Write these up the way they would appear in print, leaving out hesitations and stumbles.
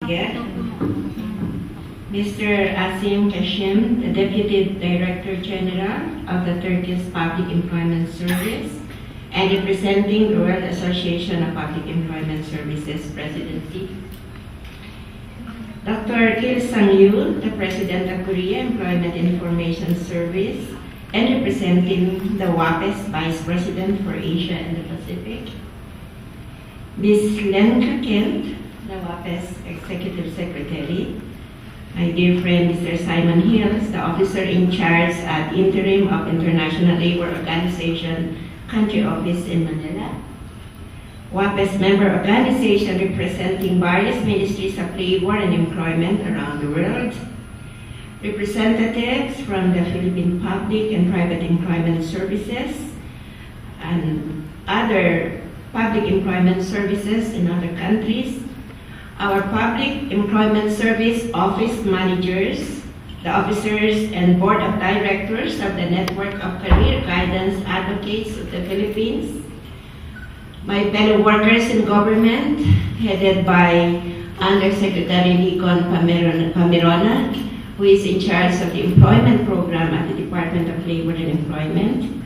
Get, Mr. Asim Kashim, the Deputy Director General of the Turkish Public Employment Service, and representing the World Association of Public Employment Services Presidency. Dr. Kil Sang-yu, the President of Korea Employment Information Service, and representing the WAPES Vice President for Asia and the Pacific. Ms. Lenka Kent, the WAPES Executive Secretary. My dear friend, Mr. Simon Hills, the Officer in Charge at Interim of International Labor Organization Country Office in Manila. WAPES member organization representing various ministries of labor and employment around the world. Representatives from the Philippine Public and Private Employment Services and other public employment services in other countries. Our Public Employment Service office managers, the officers and board of directors of the Network of Career Guidance Advocates of the Philippines, my fellow workers in government, headed by Undersecretary Nicon Pamerona, who is in charge of the employment program at the Department of Labor and Employment,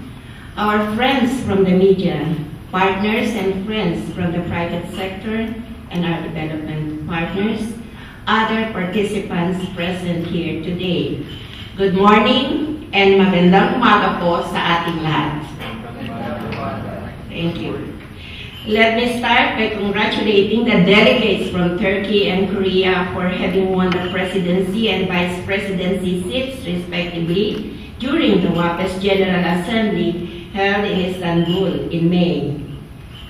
our friends from the media, partners and friends from the private sector, and our development partners, other participants present here today. Good morning and magandang umaga po sa ating lahat. Thank you. Let me start by congratulating the delegates from Turkey and Korea for having won the presidency and vice presidency seats respectively during the WAPES General Assembly held in Istanbul in May.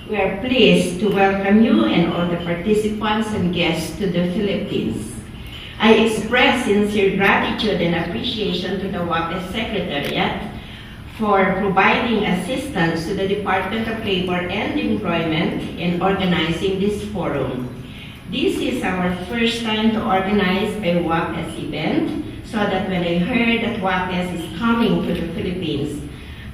We are pleased to welcome you and all the participants and guests to the Philippines. I express sincere gratitude and appreciation to the WAPES Secretariat for providing assistance to the Department of Labor and Employment in organizing this forum. This is our first time to organize a WAPES event, so that when I heard that WAPES is coming to the Philippines,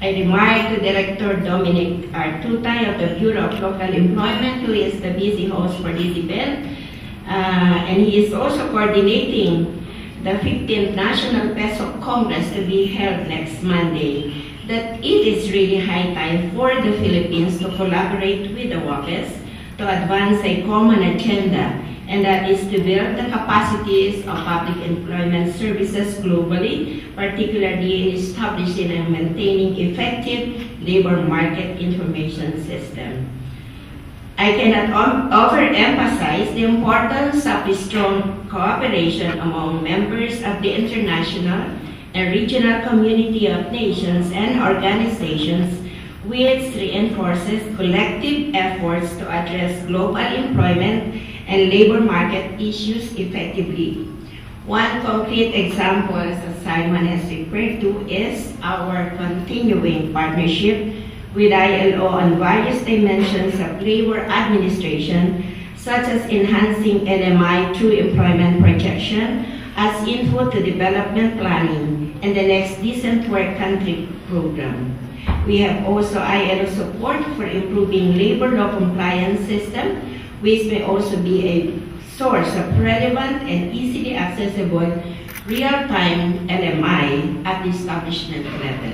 I remarked to Director Dominic Artutay of the Bureau of Local Employment, who is the busy host for this event, and he is also coordinating the 15th National PESO Congress to be held next Monday, that it is really high time for the Philippines to collaborate with the WAPES to advance a common agenda, and that is to build the capacities of public employment services globally, particularly in establishing and maintaining effective labor market information system. I cannot overemphasize the importance of the strong cooperation among members of the international and regional community of nations and organizations, which reinforces collective efforts to address global employment and labor market issues effectively. One concrete example, as Simon has referred to, is our continuing partnership with ILO on various dimensions of labor administration, such as enhancing LMI through employment projection as input to development planning and the Next Decent Work Country program. We have also ILO support for improving labor law compliance system, which may also be a source of relevant and easily accessible real-time LMI at the establishment level.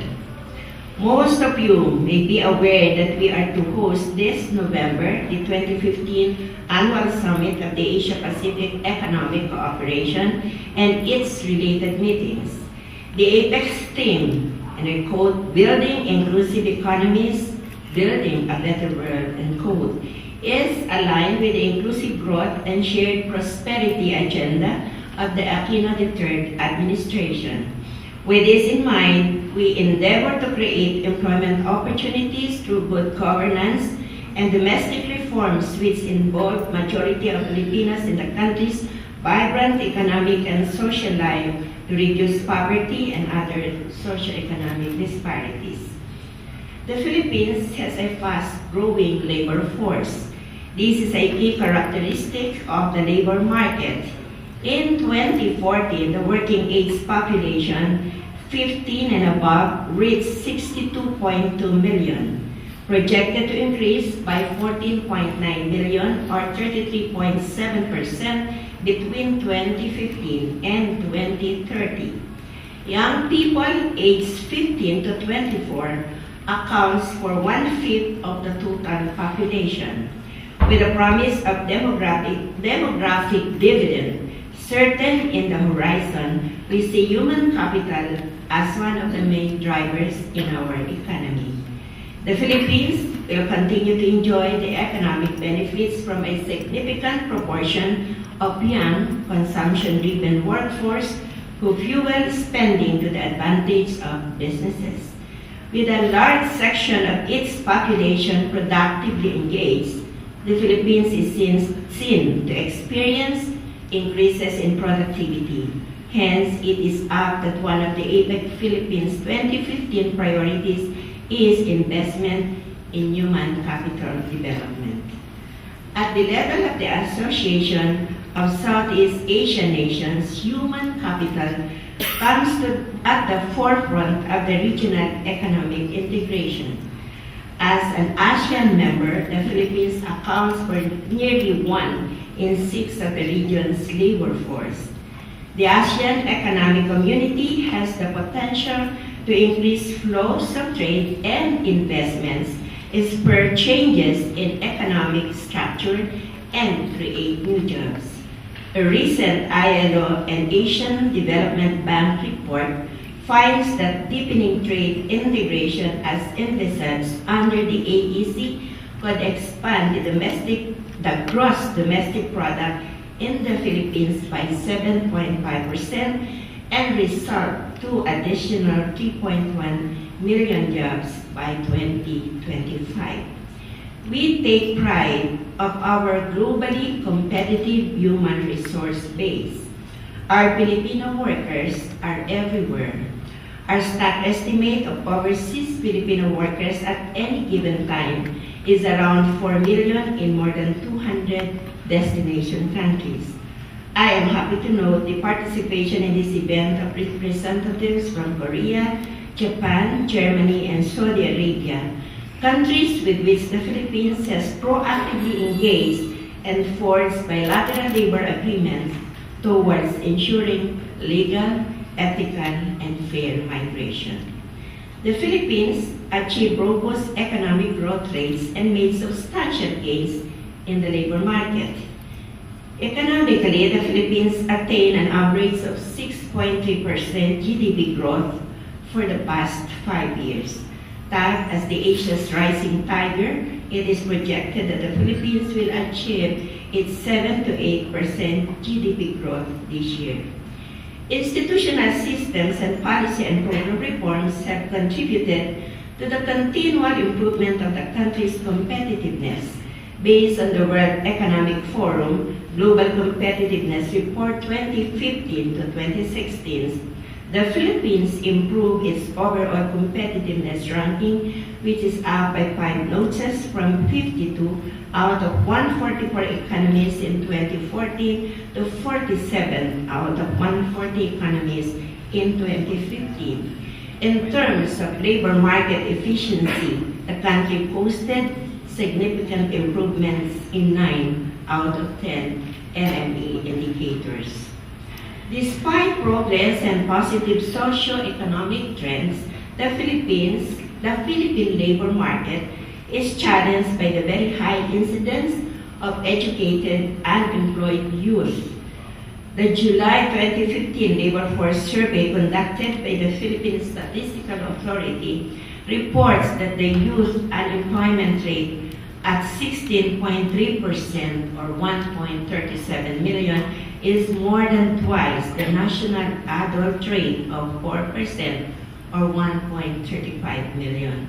Most of you may be aware that we are to host this November the 2015 Annual Summit of the Asia-Pacific Economic Cooperation and its related meetings. The apex theme, and I quote, "Building Inclusive Economies, Building a Better World," end quote, is aligned with the inclusive growth and shared prosperity agenda of the Aquino III administration. With this in mind, we endeavor to create employment opportunities through good governance and domestic reforms which involve majority of Filipinos in the country's vibrant economic and social life to reduce poverty and other socio-economic disparities. The Philippines has a fast-growing labor force. This is a key characteristic of the labor market. In 2014, the working age population, 15 and above, reached 62.2 million, projected to increase by 14.9 million or 33.7% between 2015 and 2030. Young people aged 15 to 24 accounts for 1/5 of the total population. With a promise of demographic dividend certain in the horizon, we see human capital as one of the main drivers in our economy. The Philippines will continue to enjoy the economic benefits from a significant proportion of young, consumption-driven workforce who fuel spending to the advantage of businesses. With a large section of its population productively engaged, the Philippines is seen to experience increases in productivity. Hence, it is apt that one of the APEC Philippines 2015 priorities is investment in human capital development. At the level of the Association of Southeast Asian Nations, human capital comes at the forefront of the regional economic integration. As an ASEAN member, the Philippines accounts for nearly 1 in 6 of the region's labor force. The ASEAN Economic Community has the potential to increase flows of trade and investments, spur changes in economic structure, and create new jobs. A recent ILO and Asian Development Bank report finds that deepening trade integration as envisaged under the AEC could expand the gross domestic product in the Philippines by 7.5% and result to additional 3.1 million jobs by 2025. We take pride of our globally competitive human resource base. Our Filipino workers are everywhere. Our stock estimate of overseas Filipino workers at any given time is around 4 million in more than 200 destination countries. I am happy to note the participation in this event of representatives from Korea, Japan, Germany, and Saudi Arabia, countries with which the Philippines has proactively engaged and forged bilateral labor agreements towards ensuring legal, ethical, and fair migration. The Philippines achieved robust economic growth rates and made substantial gains in the labor market. Economically, the Philippines attained an average of 6.3% GDP growth for the past 5 years. Tagged as the Asia's rising tiger, it is projected that the Philippines will achieve its 7 to 8% GDP growth this year. Institutional systems and policy and program reforms have contributed to the continual improvement of the country's competitiveness. Based on the World Economic Forum Global Competitiveness Report 2015 to 2016, the Philippines improved its overall competitiveness ranking, which is up by 5 notches from 52 out of 144 economies in 2014 to 47 out of 140 economies in 2015. In terms of labor market efficiency, the country posted significant improvements in 9 out of 10 LMI indicators. Despite progress and positive socio-economic trends, the Philippine labor market is challenged by the very high incidence of educated unemployed youth. The July 2015 labor force survey conducted by the Philippine Statistical Authority reports that the youth unemployment rate at 16.3% or 1.37 million is more than twice the national adult rate of 4% or 1.35 million.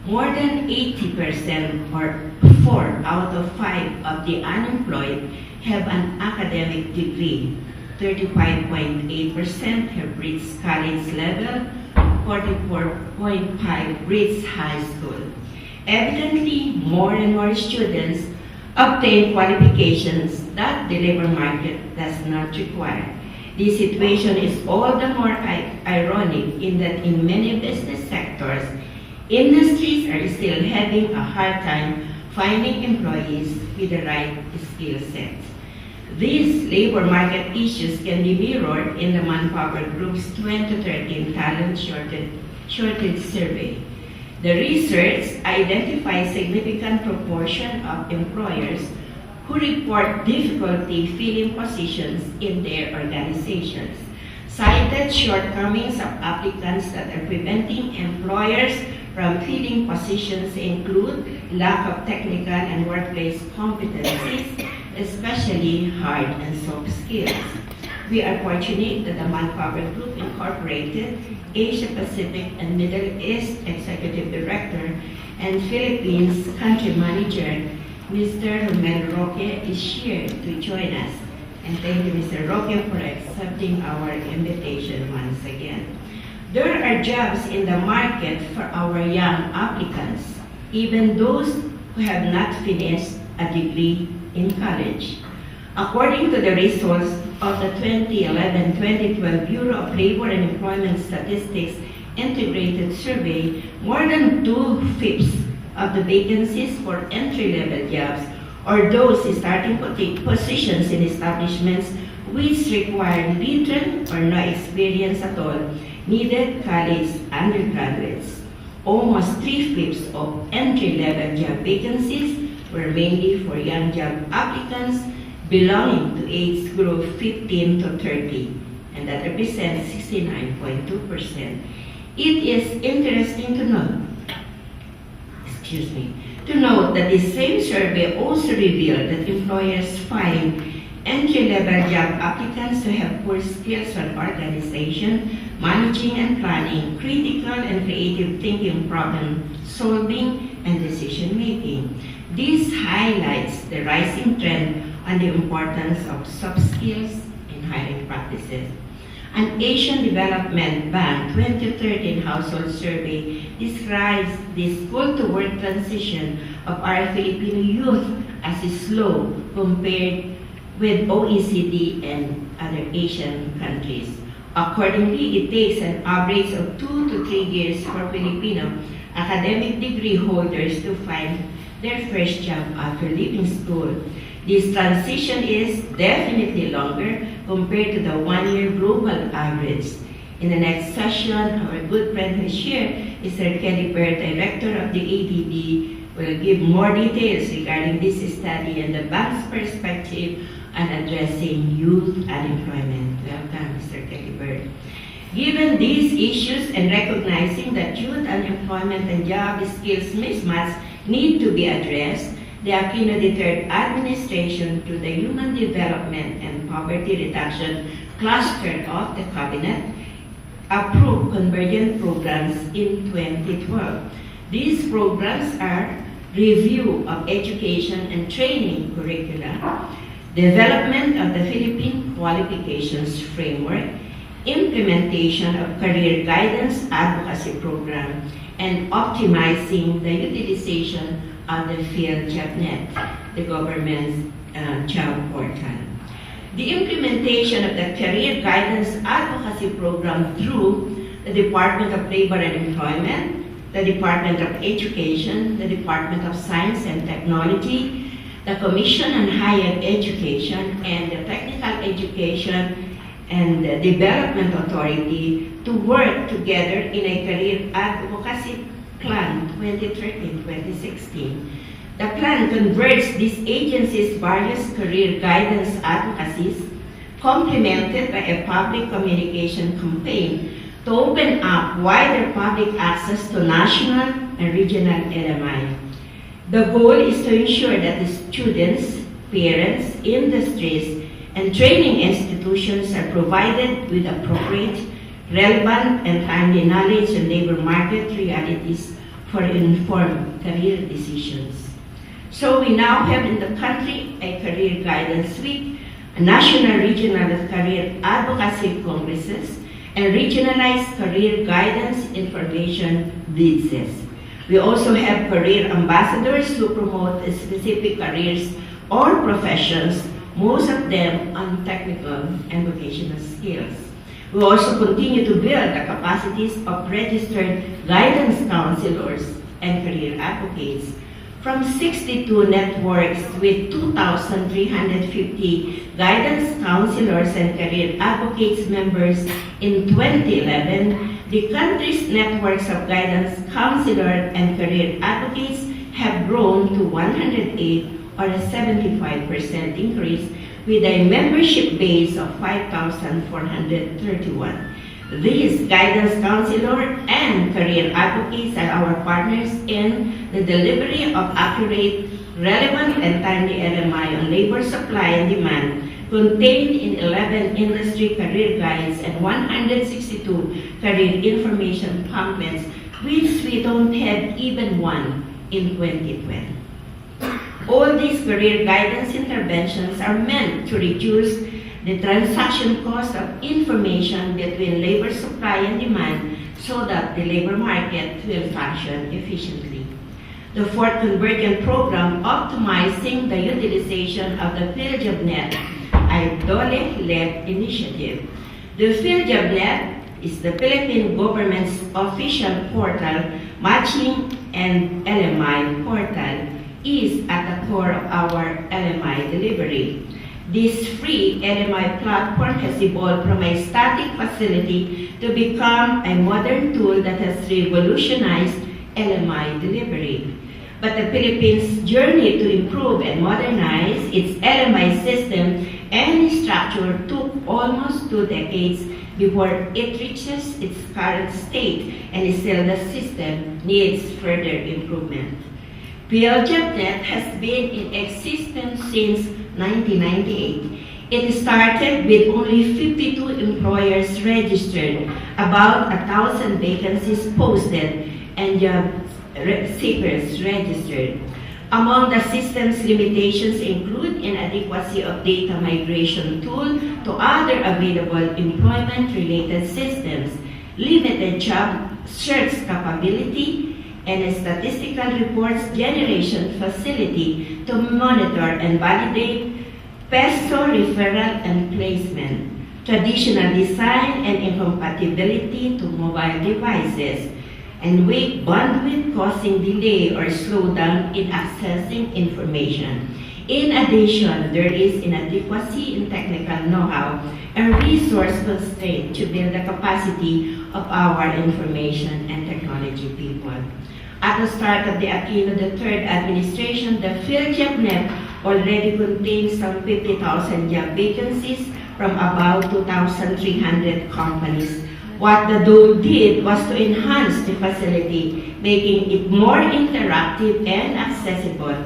More than 80% or 4 out of 5 of the unemployed have an academic degree. 35.8% have reached college level, 44.5% reached high school. Evidently, more and more students obtain qualifications that the labor market does not require. This situation is all the more ironic in that in many business sectors, industries are still having a hard time finding employees with the right skill set. These labor market issues can be mirrored in the Manpower Group's 2013 Talent Shortage Survey. The research identifies significant proportion of employers who report difficulty filling positions in their organizations. Cited shortcomings of applicants that are preventing employers from filling positions include lack of technical and workplace competencies, especially hard and soft skills. We are fortunate that the Manpower Group Incorporated, Asia Pacific and Middle East Executive Director and Philippines Country Manager, Mr. Roque, is here to join us. And thank you, Mr. Roque, for accepting our invitation once again. There are jobs in the market for our young applicants, even those who have not finished a degree in college. According to the results of the 2011-2012 Bureau of Labor and Employment Statistics Integrated Survey, more than 2/5 of the vacancies for entry-level jobs or those starting positions in establishments which require little or no experience at all needed college undergraduates. Almost 3/5 of entry-level job vacancies were mainly for young job applicants belonging to age group 15 to 30, and that represents 69.2%. It is interesting to note that the same survey also revealed that employers find entry-level job applicants who have poor skills on organization, managing and planning, critical and creative thinking, problem solving, and decision making. This highlights the rising trend on the importance of soft skills in hiring practices. An Asian Development Bank 2013 household survey describes the school-to-work transition of our Filipino youth as slow compared with OECD and other Asian countries. Accordingly, it takes an average of 2 to 3 years for Filipino academic degree holders to find their first job after leaving school. This transition is definitely longer compared to the one-year global average. In the next session, our good friend who is here, Mr. Kelly Bird, Director of the ADB, will give more details regarding this study and the bank's perspective on addressing youth unemployment. Welcome, Mr. Kelly Bird. Given these issues and recognizing that youth unemployment and job skills mismatch need to be addressed, the Aquino III administration, through the Human Development and Poverty Reduction cluster of the Cabinet, approved convergent programs in 2012. These programs are review of education and training curricula, development of the Philippine Qualifications Framework, implementation of career guidance advocacy program, and optimizing the utilization of the Field JobNet, the government's job portal. The implementation of the career guidance advocacy program through the Department of Labor and Employment, the Department of Education, the Department of Science and Technology, the Commission on Higher Education, and the Technical Education and Development Authority to work together in a career advocacy plan 2013-2016. The plan converts these agencies' various career guidance advocacies, complemented by a public communication campaign to open up wider public access to national and regional LMI. The goal is to ensure that the students, parents, industries, and training institutions are provided with appropriate, relevant, and timely knowledge on labor market realities for informed career decisions. So we now have in the country a career guidance week, a national regional career advocacy congresses, and regionalized career guidance information blitzes. We also have career ambassadors who promote specific careers or professions, most of them on technical and vocational skills. We also continue to build the capacities of registered guidance counselors and career advocates. from 62 networks with 2,350 guidance counselors and career advocates members in 2011, the country's networks of guidance counselors and career advocates have grown to 108, or a 75% increase, with a membership base of 5,431. These guidance counselors and career advocates are our partners in the delivery of accurate, relevant, and timely LMI on labor supply and demand, contained in 11 industry career guides and 162 career information pamphlets, which we don't have even one in 2020. All these career guidance interventions are meant to reduce the transaction cost of information between labor supply and demand so that the labor market will function efficiently. The fourth convergent program, optimizing the utilization of the PhilJobNet, a DOLE-led initiative. The PhilJobNet is the Philippine government's official portal. Matching and LMI portal is at the core of our LMI delivery. This free LMI platform has evolved from a static facility to become a modern tool that has revolutionized LMI delivery. But the Philippines' journey to improve and modernize its LMI system and structure took almost 2 decades before it reaches its current state, and still the system needs further improvement. PhilJobNet has been in existence since 1998. It started with only 52 employers registered, about 1,000 vacancies posted, and job seekers registered. Among the system's limitations include inadequacy of data migration tool to other available employment-related systems, limited job search capability, and a statistical reports generation facility to monitor and validate PESO referral and placement, traditional design and incompatibility to mobile devices, and weak bandwidth causing delay or slowdown in accessing information. In addition, there is inadequacy in technical know-how and resource constraint to build the capacity of our information and technology people. At the start of the Aquino III administration, the PhilJobNet already contains some 50,000 job vacancies from about 2,300 companies. What the DOLE did was to enhance the facility, making it more interactive and accessible.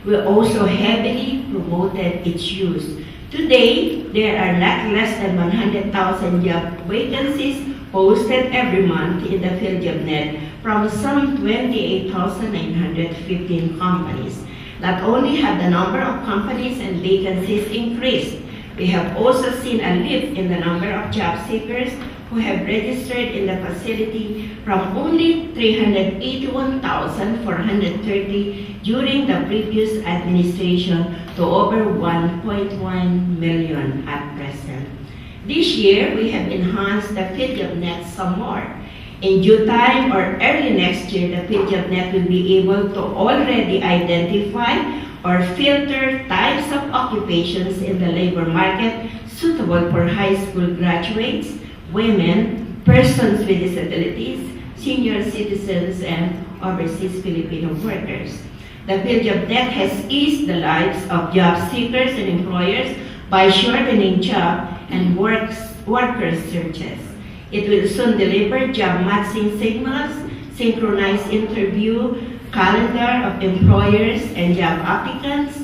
We also heavily promoted its use. Today, there are not less than 100,000 job vacancies posted every month in the PhilJobNet from some 28,915 companies. Not only have the number of companies and vacancies increased, we have also seen a lift in the number of job seekers who have registered in the facility from only 381,430 during the previous administration to over 1.1 million at present. This year, we have enhanced the PhilJobNet some more. In due time or early next year, the PhilJobNet will be able to already identify or filter types of occupations in the labor market suitable for high school graduates, women, persons with disabilities, senior citizens, and overseas Filipino workers. The PhilJobNet has eased the lives of job seekers and employers by shortening job and worker searches. It will soon deliver job matching signals, synchronize interview calendar of employers and job applicants,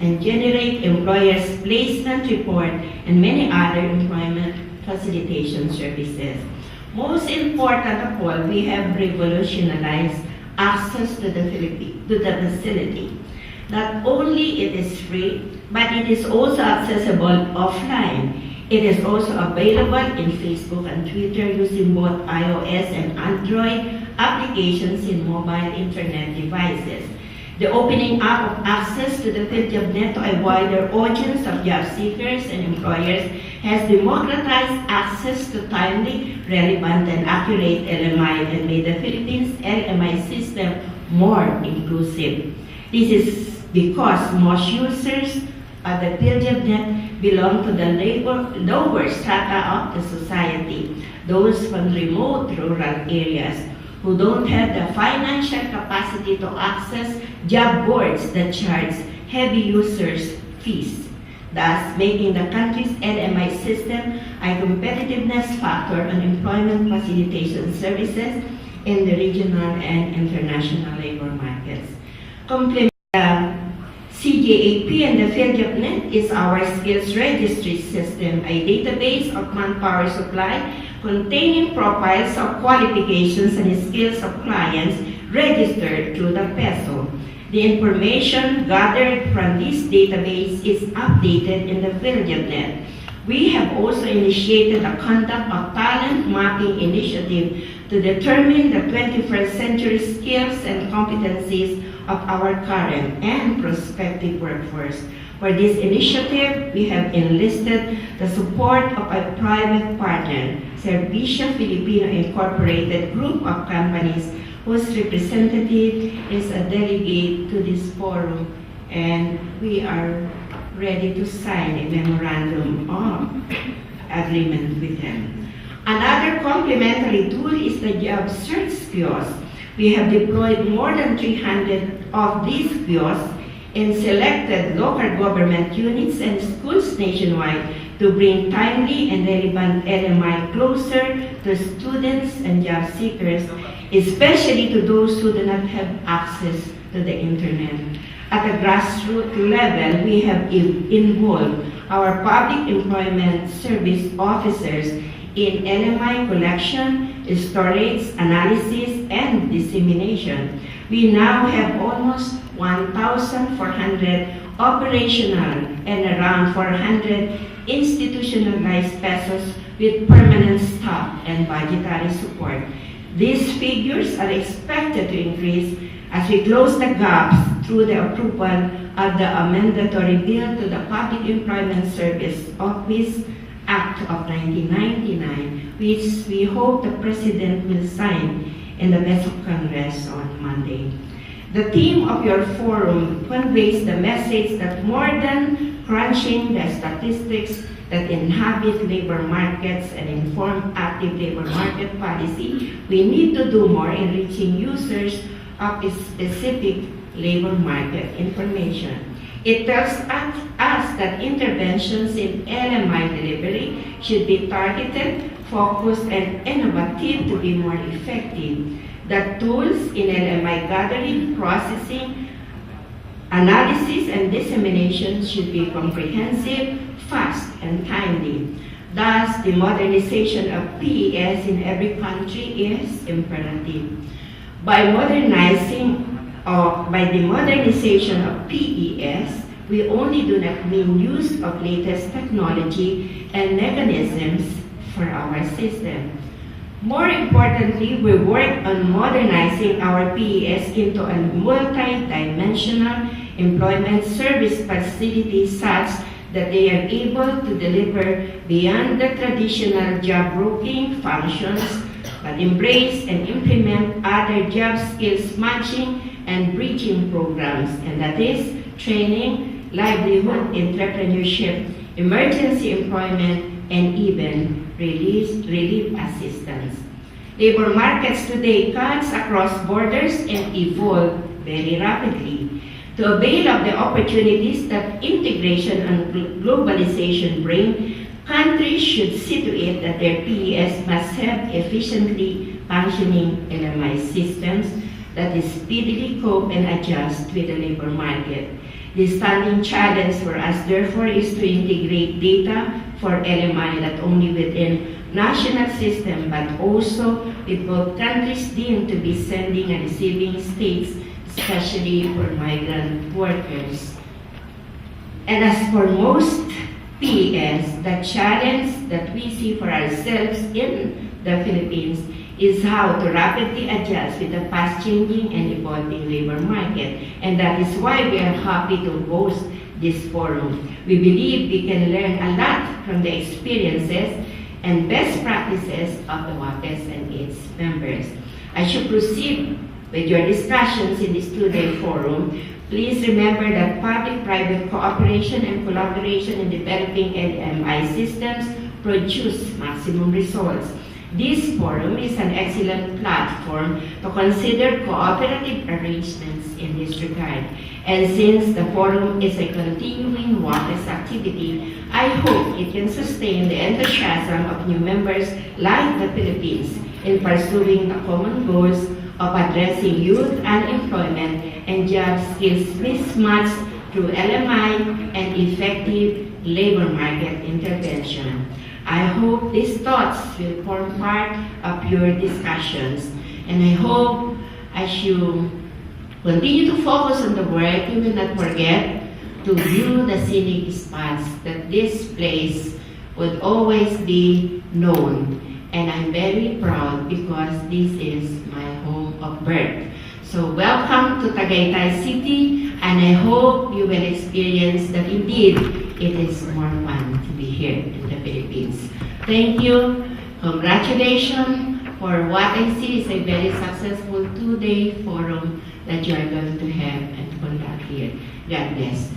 and generate employers' placement report and many other employment facilitation services. Most important of all, we have revolutionized access to the facility. Not only it is free, but it is also accessible offline. It is also available in Facebook and Twitter using both iOS and Android applications in mobile internet devices. The opening up of access to the PhilJobNet to a wider audience of job seekers and employers has democratized access to timely, relevant, and accurate LMI and made the Philippines' LMI system more inclusive. This is because most users of the PhilJobNet belong to the lower strata of the society, those from remote rural areas who don't have the financial capacity to access job boards that charge heavy users' fees, thus making the country's LMI system a competitiveness factor on employment facilitation services in the regional and international labor markets. Complement the CJAP and the PhilJobNet is our skills registry system, a database of manpower supply containing profiles of qualifications and skills of clients registered through the PESO. The information gathered from this database is updated in the PhilJobNet. We have also initiated the conduct of talent mapping initiative to determine the 21st century skills and competencies of our current and prospective workforce. For this initiative, we have enlisted the support of a private partner, Servicio Filipino Incorporated Group of Companies, whose representative is a delegate to this forum, and we are ready to sign a memorandum of agreement with them. Another complementary tool is the job search kiosk. We have deployed more than 300 of these kiosks in selected local government units and schools nationwide to bring timely and relevant LMI closer to students and job seekers, especially to those who do not have access to the internet. At the grassroots level, we have involved our public employment service officers in LMI collection, storage, analysis, and dissemination. We now have almost 1,400 operational and around 400 institutionalized PESOs with permanent staff and budgetary support. These figures are expected to increase as we close the gaps through the approval of the mandatory bill to the Public Employment Service Office Act of 1999, which we hope the President will sign in the best of Congress on Monday. The theme of your forum conveys the message that more than crunching the statistics that inhabit labor markets and inform active labor market policy, we need to do more in reaching users of specific labor market information. It tells us that interventions in LMI delivery should be targeted, focused, and innovative to be more effective. That tools in LMI gathering, processing, analysis, and dissemination should be comprehensive, fast, and timely. Thus, the modernization of PES in every country is imperative. By the modernization of PES, we only do not mean use of latest technology and mechanisms for our system. More importantly, we work on modernizing our PES into a multi-dimensional employment service facility such that they are able to deliver beyond the traditional job broking functions, but embrace and implement other job skills matching and bridging programs, and that is training, livelihood, entrepreneurship, emergency employment, and even relief assistance. Labor markets today cut across borders and evolve very rapidly. To avail of the opportunities that integration and globalization bring, countries should see to it that their PES must have efficiently functioning LMI systems that is speedily cope and adjust with the labor market. The standing challenge for us, therefore, is to integrate data for LMI not only within national system but also with both countries deemed to be sending and receiving states, especially for migrant workers. And as for most PES, the challenge that we see for ourselves in the Philippines is how to rapidly adjust with the fast-changing and evolving labor market. And that is why we are happy to host this forum. We believe we can learn a lot from the experiences and best practices of the WAPES and its members. I should proceed With your discussions in this two-day forum, please remember that public-private cooperation and collaboration in developing LMI systems produce maximum results. This forum is an excellent platform to consider cooperative arrangements in this regard. And since the forum is a continuing WAPES activity, I hope it can sustain the enthusiasm of new members like the Philippines in pursuing the common goals of addressing youth unemployment and job skills mismatch through LMI and effective labor market intervention. I hope these thoughts will form part of your discussions, and I hope as you continue to focus on the work, you will not forget to view the scenic spots, that this place would always be known. And I'm very proud because this is my home of birth. So welcome to Tagaytay City, and I hope you will experience that indeed it is more fun to be here in the Philippines. Thank you. Congratulations for what I see is a very successful two-day forum that you are going to have and conduct here. God bless.